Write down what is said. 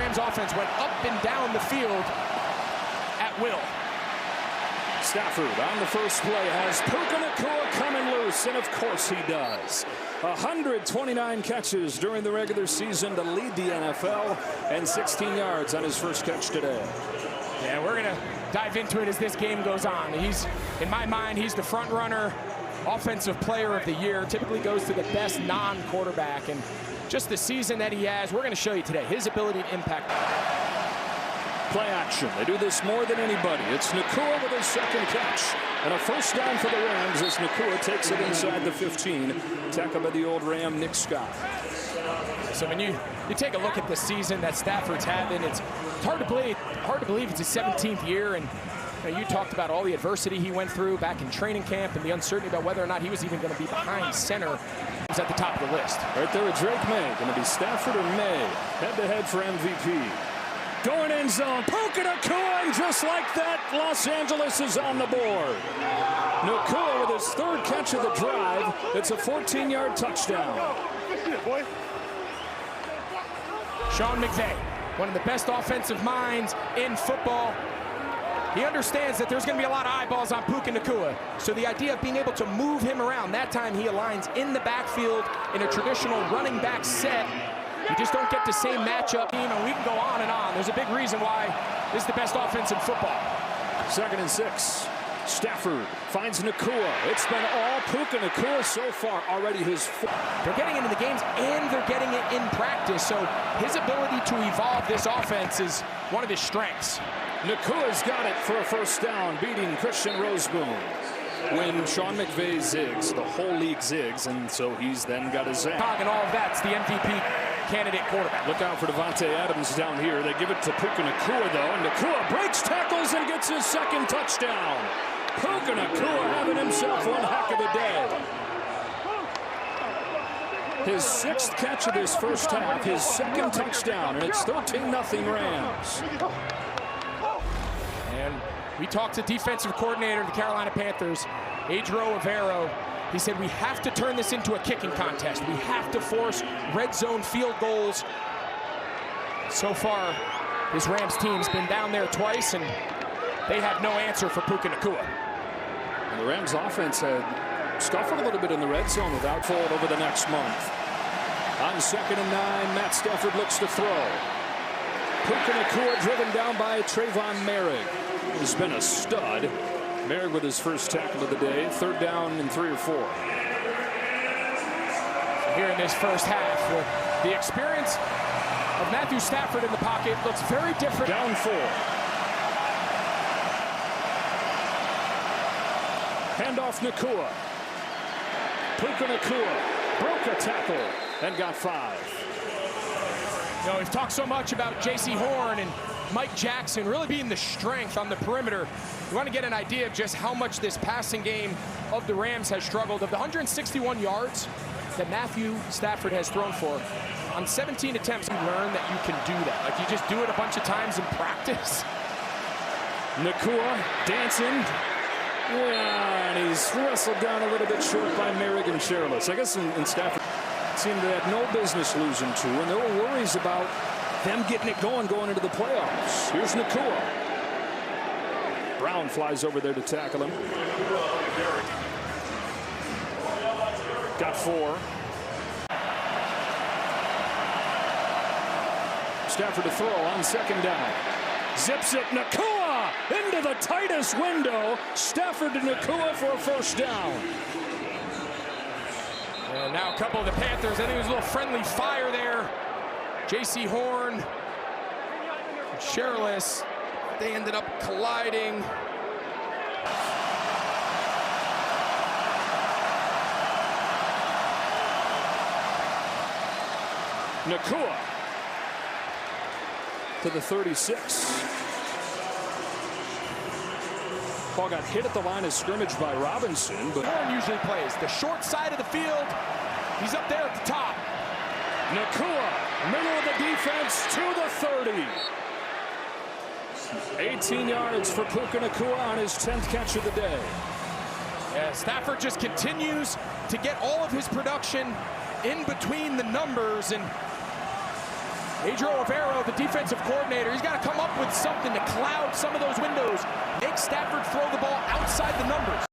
Rams offense went up and down the field at will. Stafford on the first play has Puka Nacua coming loose, and of course he does. 129 catches during the regular season to lead the NFL, and 16 yards on his first catch today. Yeah, we're going to dive into it as this game goes on. In my mind, he's the front runner, offensive player of the year, typically goes to the best non-quarterback, and just the season that he has, we're going to show you today his ability to impact. Play action. They do this more than anybody. It's Nacua with his second catch. And a first down for the Rams as Nacua takes it inside the 15. Tackled by the old Ram, Nick Scott. So when you take a look at the season that Stafford's having, it's hard to believe it's his 17th year. And you talked about all the adversity he went through back in training camp and the uncertainty about whether or not he was even going to be behind center. He was at the top of the list. Right there with Drake May. Going to be Stafford or May. Head-to-head for MVP. Going end zone, Puka Nacua, and just like that, Los Angeles is on the board. Nacua with his third catch of the drive. It's a 14-yard touchdown. Sean McVay, one of the best offensive minds in football. He understands that there's going to be a lot of eyeballs on Puka Nacua. So the idea of being able to move him around, that time he aligns in the backfield in a traditional running back set. You just don't get the same matchup. We can go on and on. There's a big reason why this is the best offense in football. 2nd and 6. Stafford finds Nacua. It's been all Puka Nacua so far. Already his fourth. They're getting into the games and they're getting it in practice. So his ability to evolve this offense is one of his strengths. Nacua's got it for a first down, beating Christian Roseboom. When Sean McVay zigs, the whole league zigs, and so he's then got a zag. And all of that's the MVP candidate quarterback. Look out for Devontae Adams down here. They give it to Puka Nacua, though, and Nacua breaks tackles and gets his second touchdown. Puka Nacua having himself one heck of a day. His 6th catch of this first half, his second touchdown, and it's 13-0 Rams. And we talked to defensive coordinator of the Carolina Panthers, Adro Avero. He said, we have to turn this into a kicking contest. We have to force red zone field goals. So far, this Rams team's been down there twice, and they have no answer for Puka Nacua. And the Rams offense had scuffled a little bit in the red zone without Fold over the next month. On 2nd and 9, Matt Stafford looks to throw. Puka Nacua driven down by Trayvon Merrick, who's been a stud. Merrick with his first tackle of the day. 3rd down and 3 or 4. Here in this first half, the experience of Matthew Stafford in the pocket looks very different. Down 4. Handoff Nacua. Puka Nacua broke a tackle and got 5. We've talked so much about J.C. Horn and Mike Jackson really being the strength on the perimeter. We want to get an idea of just how much this passing game of the Rams has struggled. Of the 161 yards that Matthew Stafford has thrown for, on 17 attempts, you learn that you can do that. Like, you just do it a bunch of times in practice. Nacua dancing. Yeah, and he's wrestled down a little bit short by Merrick and Sherless. I guess in Stafford seemed to have no business losing 2, and there were worries about them getting it going into the playoffs. Here's Nacua. Brown flies over there to tackle him. Got 4. Stafford to throw on 2nd down. Zips it, Nacua into the tightest window. Stafford to Nacua for a first down. And now a couple of the Panthers, I think it was a little friendly fire there. J.C. Horn, Sherless, they ended up colliding. Nacua to the 36. Ball got hit at the line of scrimmage by Robinson, but Horn usually plays the short side of the field. He's up there at the top. Nacua, middle of the defense to the 30. 18 yards for Puka Nacua on his 10th catch of the day. Yeah, Stafford just continues to get all of his production in between the numbers, and Adrian Rivero, the defensive coordinator, he's got to come up with something to cloud some of those windows. Make Stafford throw the ball outside the numbers.